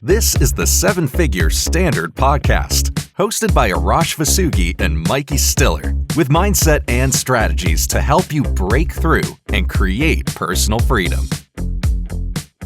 This is the Seven Figure Standard Podcast, hosted by Arash Vossoughi and Mykie Stiller, with mindset and strategies to help you break through and create personal freedom.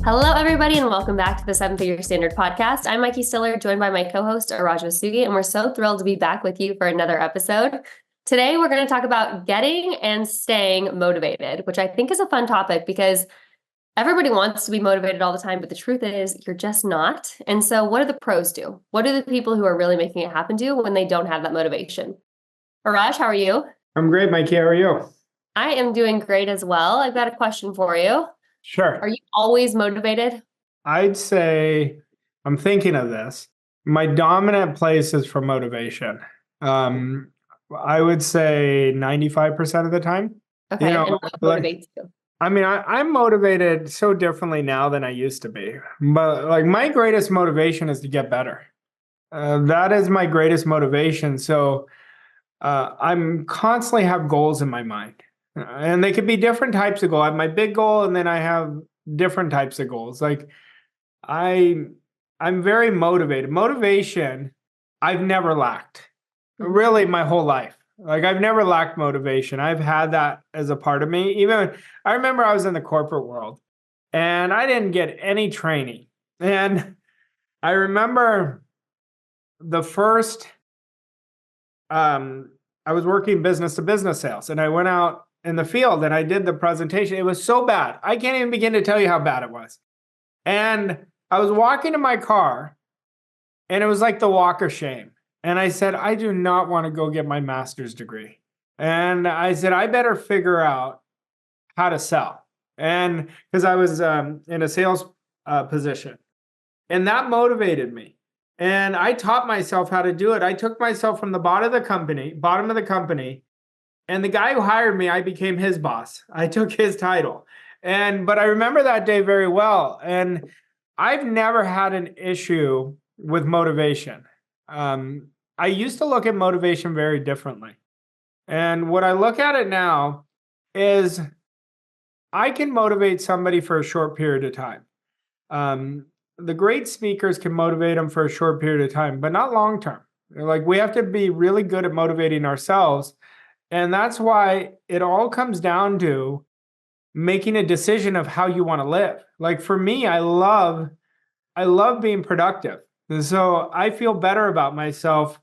Hello, everybody, and welcome back to the Seven Figure Standard Podcast. I'm Mykie Stiller, joined by my co-host, Arash Vossoughi, and we're so thrilled to be back with you for another episode. Today, we're going to talk about getting and staying motivated, which I think is a fun topic because everybody wants to be motivated all the time, but the truth is you're just not. And so what do the pros do? What do the people who are really making it happen do when they don't have that motivation? Arash, how are you? I'm great, Mykie. How are you? I am doing great as well. I've got a question for you. Sure. Are you always motivated? I'd say, I'm thinking of this. My dominant place is for motivation. I would say 95% of the time. Okay, and what motivates you? I mean, I'm motivated so differently now than I used to be. But like my greatest motivation is to get better. That is my greatest motivation. So I'm constantly have goals in my mind. And they could be different types of goals. I have my big goal, and then I have different types of goals. Like I'm very motivated. Motivation, I've never lacked. Really, my whole life. Like I've never lacked motivation. I've had that as a part of me. Even I remember I was in the corporate world and I didn't get any training. And I remember the first, I was working business to business sales, and I went out in the field and I did the presentation. It was so bad. I can't even begin to tell you how bad it was. And I was walking to my car and it was like the walk of shame. And I said, I do not want to go get my master's degree. And I said, I better figure out how to sell. And because I was in a sales position. And that motivated me. And I taught myself how to do it. I took myself from the bottom of the company. And the guy who hired me, I became his boss. I took his title. But I remember that day very well. And I've never had an issue with motivation. I used to look at motivation very differently. And what I look at it now is I can motivate somebody for a short period of time. The great speakers can motivate them for a short period of time, but not long term. Like we have to be really good at motivating ourselves. And that's why it all comes down to making a decision of how you want to live. Like for me, I love being productive. And so I feel better about myself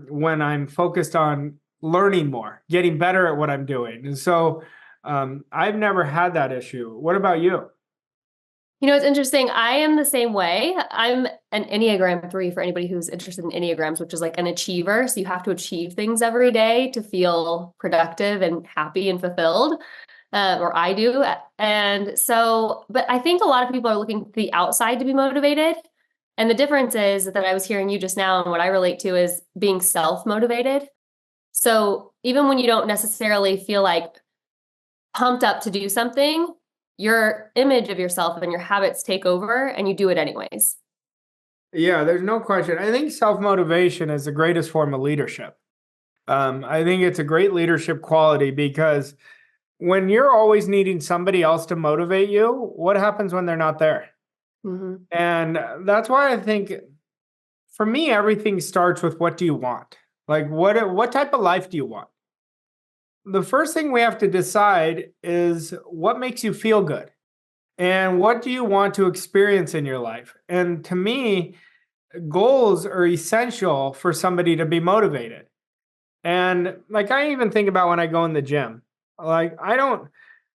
when I'm focused on learning more, getting better at what I'm doing. And so I've never had that issue. What about you? You know, it's interesting. I am the same way. I'm an Enneagram 3 for anybody who's interested in Enneagrams, which is like an achiever. So you have to achieve things every day to feel productive and happy and fulfilled, or I do. And so, but I think a lot of people are looking to the outside to be motivated. And the difference is that I was hearing you just now, and what I relate to is being self-motivated. So even when you don't necessarily feel like pumped up to do something, your image of yourself and your habits take over and you do it anyways. Yeah, there's no question. I think self-motivation is the greatest form of leadership. I think it's a great leadership quality because when you're always needing somebody else to motivate you, what happens when they're not there? Mm-hmm. And that's why I think for me, everything starts with what do you want? Like what type of life do you want? The first thing we have to decide is what makes you feel good and what do you want to experience in your life? And to me, goals are essential for somebody to be motivated. And like I even think about when I go in the gym, like I don't,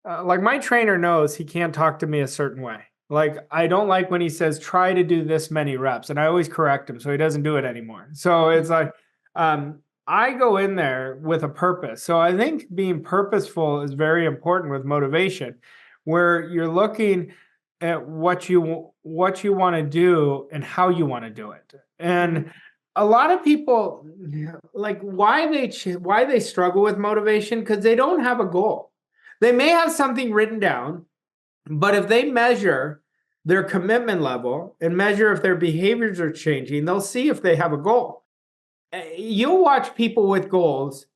like my trainer knows he can't talk to me a certain way. Like, I don't like when he says, try to do this many reps. And I always correct him so he doesn't do it anymore. So it's like, I go in there with a purpose. So I think being purposeful is very important with motivation, where you're looking at what you want to do and how you want to do it. And a lot of people, like why they struggle with motivation, because they don't have a goal. They may have something written down, but if they measure their commitment level and measure if their behaviors are changing, they'll see if they have a goal. You'll watch people with goals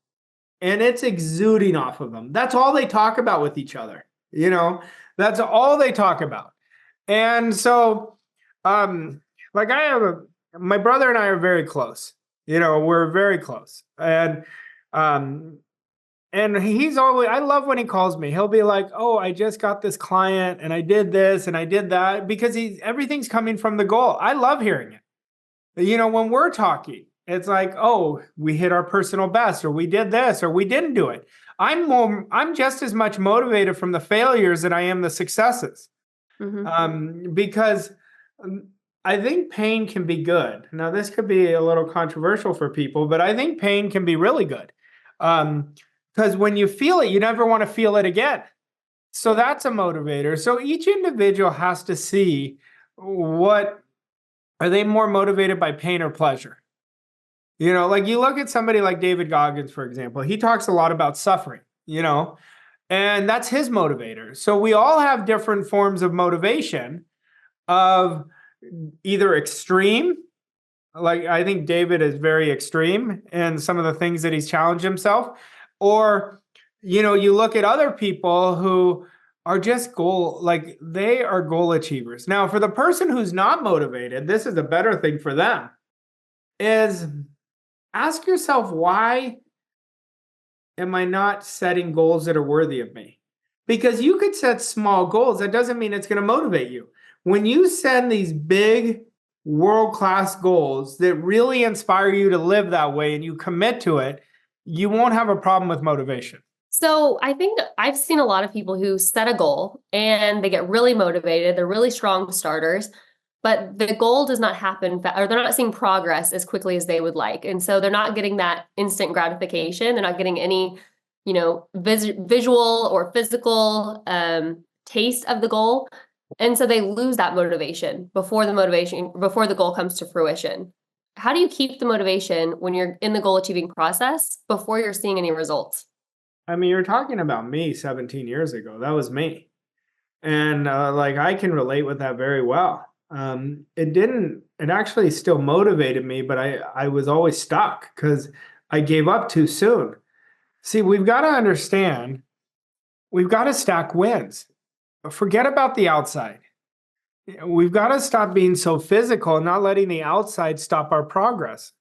and it's exuding off of them. That's all they talk about with each other. That's all they talk about. And so Like my brother and I are very close. We're very close. And he's always, I love when he calls me. He'll be like, "Oh, I just got this client and I did this and I did that," because everything's coming from the goal. I love hearing it. When we're talking, it's like, "Oh, we hit our personal best, or we did this, or we didn't do it." I'm just as much motivated from the failures that I am the successes. Because I think pain can be good. Now, this could be a little controversial for people, but I think pain can be really good. Because when you feel it, you never want to feel it again. So that's a motivator. So each individual has to see, what are they more motivated by, pain or pleasure? Like you look at somebody like David Goggins, for example, he talks a lot about suffering, and that's his motivator. So we all have different forms of motivation, of either extreme, like I think David is very extreme in some of the things that he's challenged himself, or, you look at other people who are just like they are goal achievers. Now, for the person who's not motivated, this is a better thing for them, is ask yourself, why am I not setting goals that are worthy of me? Because you could set small goals. That doesn't mean it's going to motivate you. When you set these big world-class goals that really inspire you to live that way and you commit to it, you won't have a problem with motivation. So I think I've seen a lot of people who set a goal and they get really motivated. They're really strong starters, but the goal does not happen, or they're not seeing progress as quickly as they would like. And so they're not getting that instant gratification. They're not getting any, visual or physical taste of the goal. And so they lose that motivation before the goal comes to fruition. How do you keep the motivation when you're in the goal achieving process before you're seeing any results? I mean, you're talking about me 17 years ago. That was me. And like I can relate with that very well. It actually still motivated me, but I was always stuck because I gave up too soon. See, we've got to understand, we've got to stack wins. Forget about the outside. We've got to stop being so physical and not letting the outside stop our progress.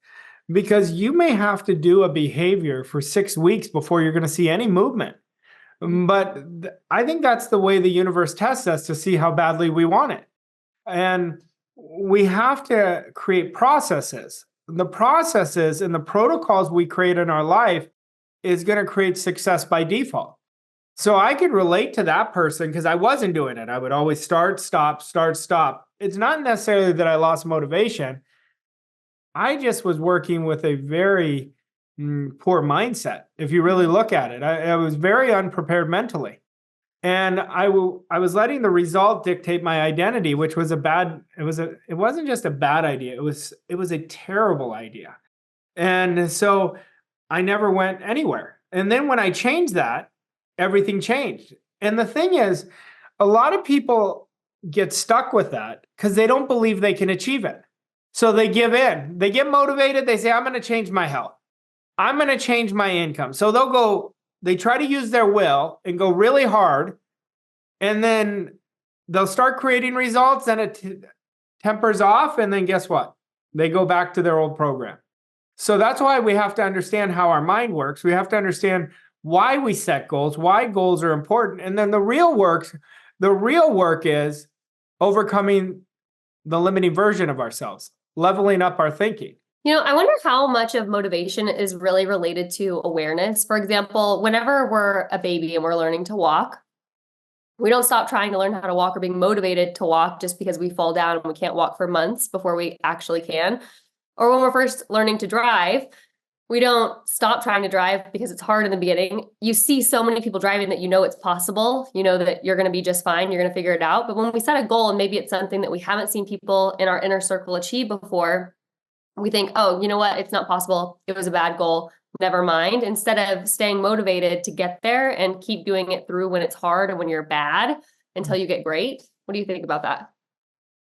Because you may have to do a behavior for 6 weeks before you're going to see any movement. But I think that's the way the universe tests us, to see how badly we want it. And we have to create processes. The processes and the protocols we create in our life is going to create success by default. So I could relate to that person because I wasn't doing it. I would always start, stop, start, stop. It's not necessarily that I lost motivation. I just was working with a very poor mindset. If you really look at it, I was very unprepared mentally. And I was letting the result dictate my identity, which was it wasn't just a bad idea. It was a terrible idea. And so I never went anywhere. And then when I changed that, everything changed. And the thing is, a lot of people get stuck with that because they don't believe they can achieve it. So they give in. They get motivated. They say, "I'm going to change my health. I'm going to change my income." So they try to use their will and go really hard. And then they'll start creating results and it tempers off. And then guess what? They go back to their old program. So that's why we have to understand how our mind works. We have to understand why we set goals, why goals are important. And then the real work is overcoming the limiting version of ourselves, leveling up our thinking. I wonder how much of motivation is really related to awareness. For example, whenever we're a baby and we're learning to walk, we don't stop trying to learn how to walk or being motivated to walk just because we fall down and we can't walk for months before we actually can. Or when we're first learning to drive, we don't stop trying to drive because it's hard in the beginning. You see so many people driving that it's possible, that you're going to be just fine, you're going to figure it out. But when we set a goal and maybe it's something that we haven't seen people in our inner circle achieve before, we think, "Oh, you know what? It's not possible. It was a bad goal. Never mind." Instead of staying motivated to get there and keep doing it through when it's hard and when you're bad until you get great. What do you think about that?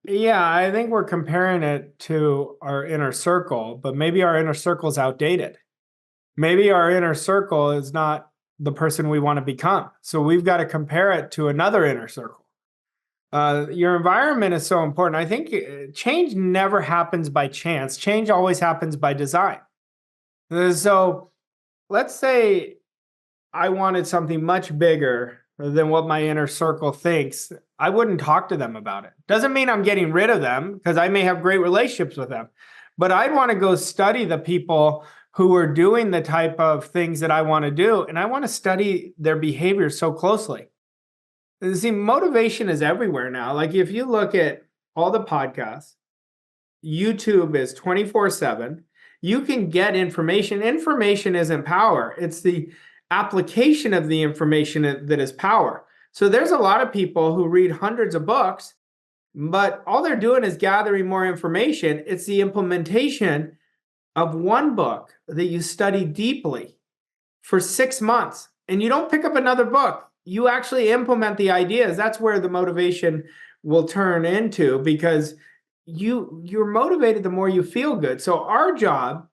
Yeah, I think we're comparing it to our inner circle, but maybe our inner circle is outdated. Maybe our inner circle is not the person we want to become. So we've got to compare it to another inner circle. Your environment is so important. I think change never happens by chance. Change always happens by design. So let's say I wanted something much bigger than what my inner circle thinks. I wouldn't talk to them about it. Doesn't mean I'm getting rid of them, because I may have great relationships with them. But I'd want to go study the people who are doing the type of things that I want to do. And I want to study their behavior so closely. And see, motivation is everywhere now. Like if you look at all the podcasts, YouTube is 24/7. You can get information. Information isn't power. It's the application of the information that is power. So there's a lot of people who read hundreds of books, but all they're doing is gathering more information. It's the implementation of one book that you study deeply for 6 months, and you don't pick up another book. You actually implement the ideas. That's where the motivation will turn into, because you're motivated the more you feel good. So our job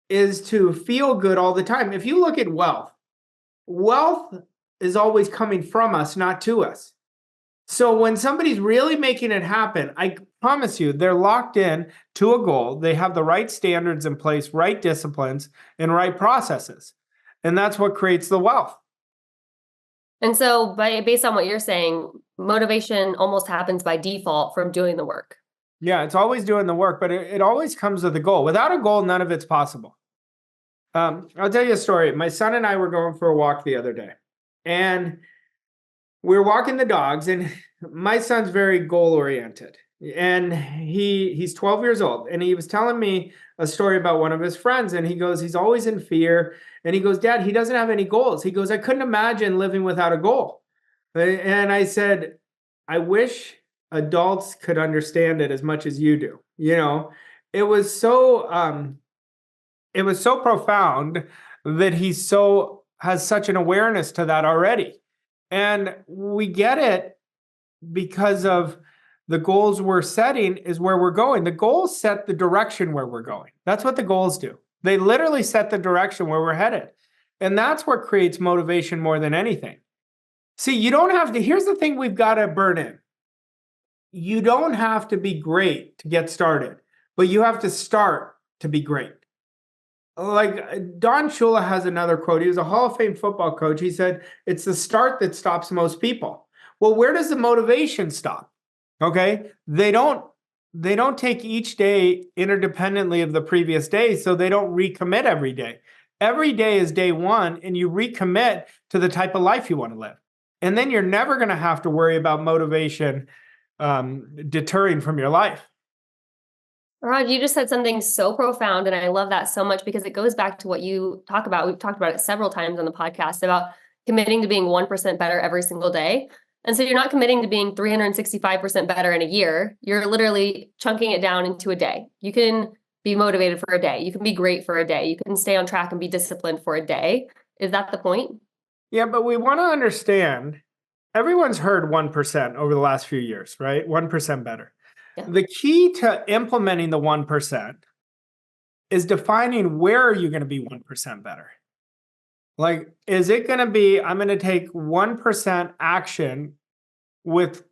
is to feel good all the time. If you look at wealth is always coming from us, not to us. So when somebody's really making it happen, I promise you, they're locked in to a goal. They have the right standards in place, right disciplines, and right processes. And that's what creates the wealth. And so based on what you're saying, motivation almost happens by default from doing the work. Yeah, it's always doing the work, but it always comes with a goal. Without a goal, none of it's possible. I'll tell you a story. My son and I were going for a walk the other day, and we were walking the dogs, and my son's very goal-oriented, and he's 12 years old, and he was telling me a story about one of his friends, and he goes, he's always in fear, and he goes, Dad, he doesn't have any goals. He goes, I couldn't imagine living without a goal. And I said, I wish adults could understand it as much as you do. You know, it was so profound that he has such an awareness to that already. And we get it because of the goals we're setting is where we're going. The goals set the direction where we're going. That's what the goals do. They literally set the direction where we're headed. And that's what creates motivation more than anything. See, you don't have to, here's the thing we've got to burn in. You don't have to be great to get started, but you have to start to be great. Like Don Shula has another quote. He was a Hall of Fame football coach. He said, it's the start that stops most people. Well, where does the motivation stop? Okay. They don't take each day interdependently of the previous day, so they don't recommit every day. Every day is day one, and you recommit to the type of life you want to live. And then you're never going to have to worry about motivation deterring from your life. Rod, you just said something so profound, and I love that so much because it goes back to what you talk about. We've talked about it several times on the podcast about committing to being 1% better every single day. And so you're not committing to being 365% better in a year. You're literally chunking it down into a day. You can be motivated for a day. You can be great for a day. You can stay on track and be disciplined for a day. Is that the point? Yeah, but we want to understand, everyone's heard 1% over the last few years, right? 1% better. Yeah. The key to implementing the 1% is defining where are you going to be 1% better. Like, is it going to be, I'm going to take 1% action with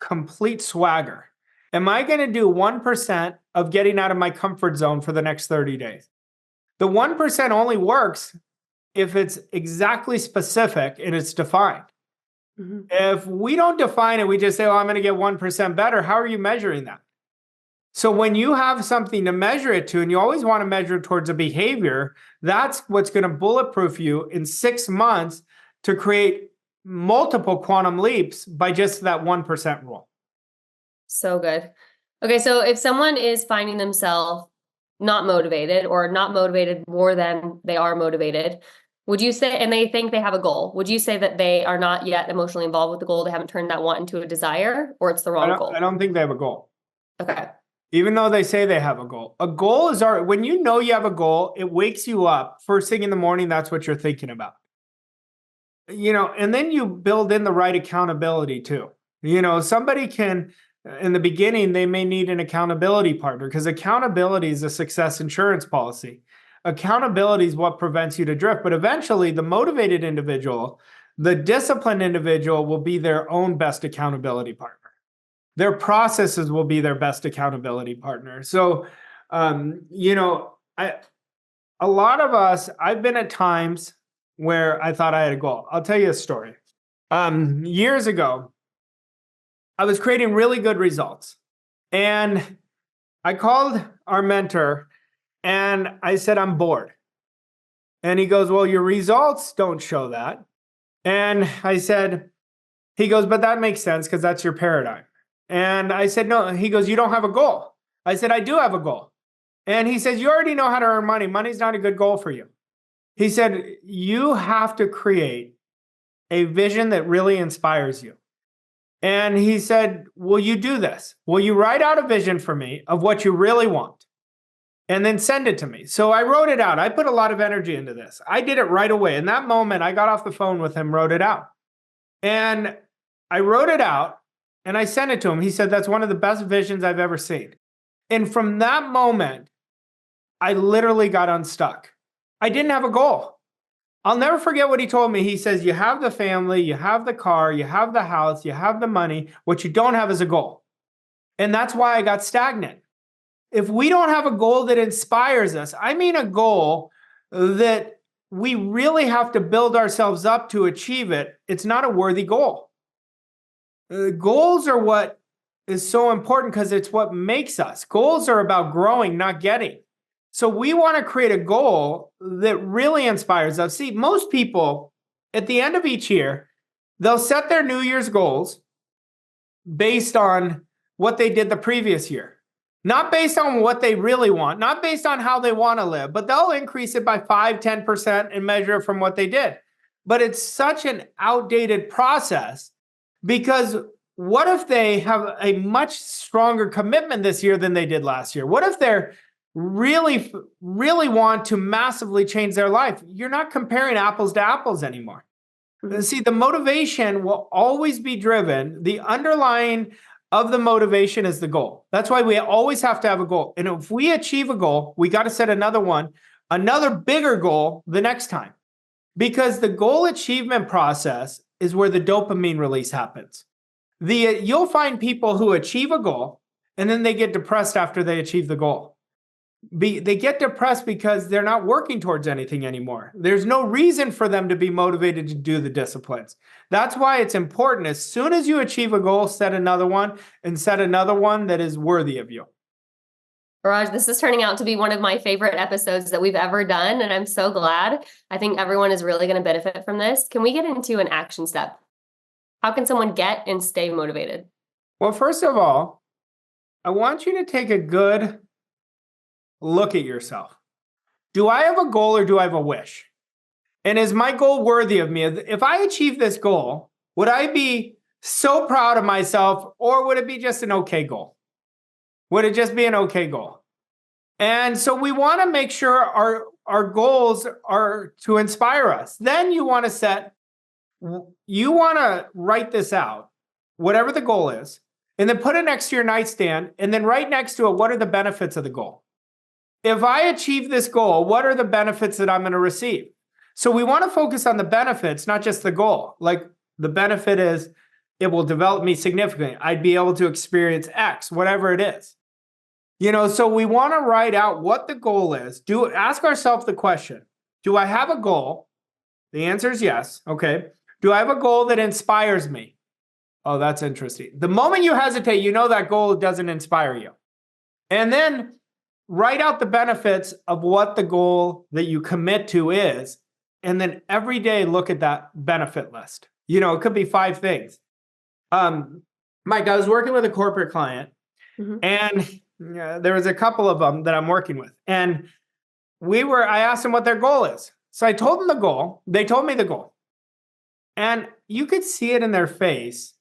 complete swagger? Am I going to do 1% of getting out of my comfort zone for the next 30 days? The 1% only works if it's exactly specific and it's defined. Mm-hmm. If we don't define it, we just say, oh, I'm going to get 1% better. How are you measuring that? So when you have something to measure it to, and you always want to measure it towards a behavior, that's what's going to bulletproof you in 6 months to create multiple quantum leaps by just that 1% rule. So good. Okay, so if someone is finding themselves not motivated or not motivated more than they are motivated, would you say, and they think they have a goal, would you say that they are not yet emotionally involved with the goal? They haven't turned that want into a desire, or it's the wrong goal? I don't think they have a goal. Okay. Even though they say they have a goal. A goal is when you know you have a goal, it wakes you up first thing in the morning. That's what you're thinking about. You know, and then you build in the right accountability too. You know, somebody can, in the beginning, they may need an accountability partner, because accountability is a success insurance policy. Accountability is what prevents you to drift. But eventually, the motivated individual, the disciplined individual will be their own best accountability partner. their processes will be their best accountability partner. So, a lot of us, I've been at times where I thought I had a goal. I'll tell you a story. Years ago, I was creating really good results. And I called our mentor and I said, I'm bored. And he goes, well, your results don't show that. And I said, he goes, but that makes sense because that's your paradigm. And I said, no. He goes, you don't have a goal. I said, I do have a goal. And he says, you already know how to earn money. Money's not a good goal for you. He said, you have to create a vision that really inspires you. And he said, will you do this? Will you write out a vision for me of what you really want? And then send it to me. So I wrote it out. I put a lot of energy into this. I did it right away. In that moment, I got off the phone with him, wrote it out. And I wrote it out and I sent it to him. He said, that's one of the best visions I've ever seen. And from that moment, I literally got unstuck. I didn't have a goal. I'll never forget what he told me. He says, you have the family, you have the car, you have the house, you have the money. What you don't have is a goal. And that's why I got stagnant. If we don't have a goal that inspires us, I mean a goal that we really have to build ourselves up to achieve it, it's not a worthy goal. Goals are what is so important because it's what makes us. Goals are about growing, not getting. So we want to create a goal that really inspires us. See, most people at the end of each year, they'll set their New Year's goals based on what they did the previous year. Not based on what they really want, not based on how they want to live, but they'll increase it by 5, 10% and measure it from what they did. But it's such an outdated process because what if they have a much stronger commitment this year than they did last year? What if they're really want to massively change their life? You're not comparing apples to apples anymore. See, the motivation will always be driven. The underlying of the motivation is the goal. That's why we always have to have a goal. And if we achieve a goal, we got to set another one, another bigger goal the next time. Because the goal achievement process is where the dopamine release happens. You'll find people who achieve a goal and then they get depressed after they achieve the goal. They get depressed because they're not working towards anything anymore. There's no reason for them to be motivated to do the disciplines. That's why it's important. As soon as you achieve a goal, set another one and set another one that is worthy of you. Arash, this is turning out to be one of my favorite episodes that we've ever done, and I'm so glad. I think everyone is really going to benefit from this. Can we get into an action step? How can someone get and stay motivated? Well, first of all, I want you to take a good look at yourself. Do I have a goal or do I have a wish? And is my goal worthy of me? If I achieve this goal, would I be so proud of myself or would it be just an okay goal? Would it just be an okay goal? And so we want to make sure our goals are to inspire us. Then you want to write this out, whatever the goal is, and then put it next to your nightstand. And then right next to it, what are the benefits of the goal? If I achieve this goal, what are the benefits that I'm going to receive? So we want to focus on the benefits, not just the goal. Like the benefit is it will develop me significantly. I'd be able to experience X, whatever it is. So we want to write out what the goal is. Ask ourselves the question, do I have a goal? The answer is yes. Okay. Do I have a goal that inspires me? Oh, that's interesting. The moment you hesitate, you know that goal doesn't inspire you. And then write out the benefits of what the goal that you commit to is. And then every day look at that benefit list. It could be 5 things. Mike, I was working with a corporate client and there was a couple of them that I'm working with. And I asked them what their goal is. So I told them the goal. They told me the goal. And you could see it in their face.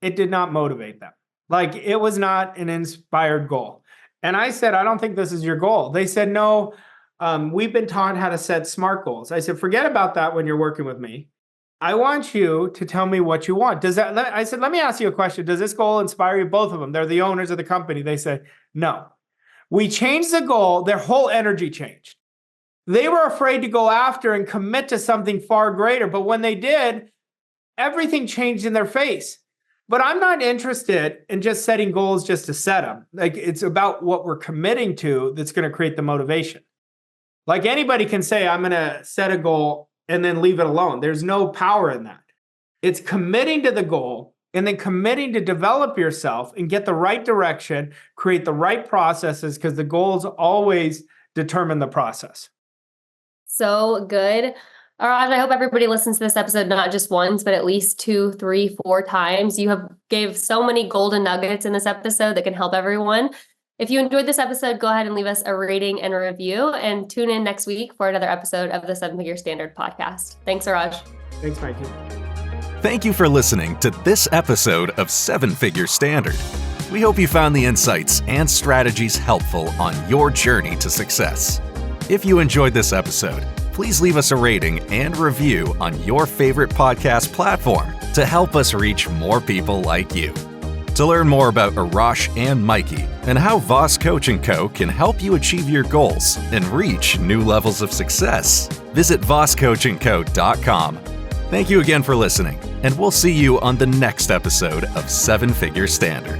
It did not motivate them. Like it was not an inspired goal. And I said, I don't think this is your goal. They said, no, we've been taught how to set SMART goals. I said, forget about that when you're working with me. I want you to tell me what you want. I said, let me ask you a question. Does this goal inspire you? Both of them. They're the owners of the company. They said, no. We changed the goal. Their whole energy changed. They were afraid to go after and commit to something far greater. But when they did, everything changed in their face. But I'm not interested in just setting goals just to set them. Like, it's about what we're committing to that's going to create the motivation. Like, anybody can say, I'm going to set a goal and then leave it alone. There's no power in that. It's committing to the goal and then committing to develop yourself and get the right direction, create the right processes, because the goals always determine the process. So good. Arash, I hope everybody listens to this episode not just once, but at least 2, 3, 4 times. You have gave so many golden nuggets in this episode that can help everyone. If you enjoyed this episode, go ahead and leave us a rating and a review, and tune in next week for another episode of the 7-Figure Standard podcast. Thanks, Arash. Thanks, Mikey. Thank you for listening to this episode of 7-Figure Standard. We hope you found the insights and strategies helpful on your journey to success. If you enjoyed this episode, please leave us a rating and review on your favorite podcast platform to help us reach more people like you. To learn more about Arash and Mykie and how Voss Coach & Co. can help you achieve your goals and reach new levels of success, visit vosscoachandco.com. Thank you again for listening, and we'll see you on the next episode of 7-Figure Standard.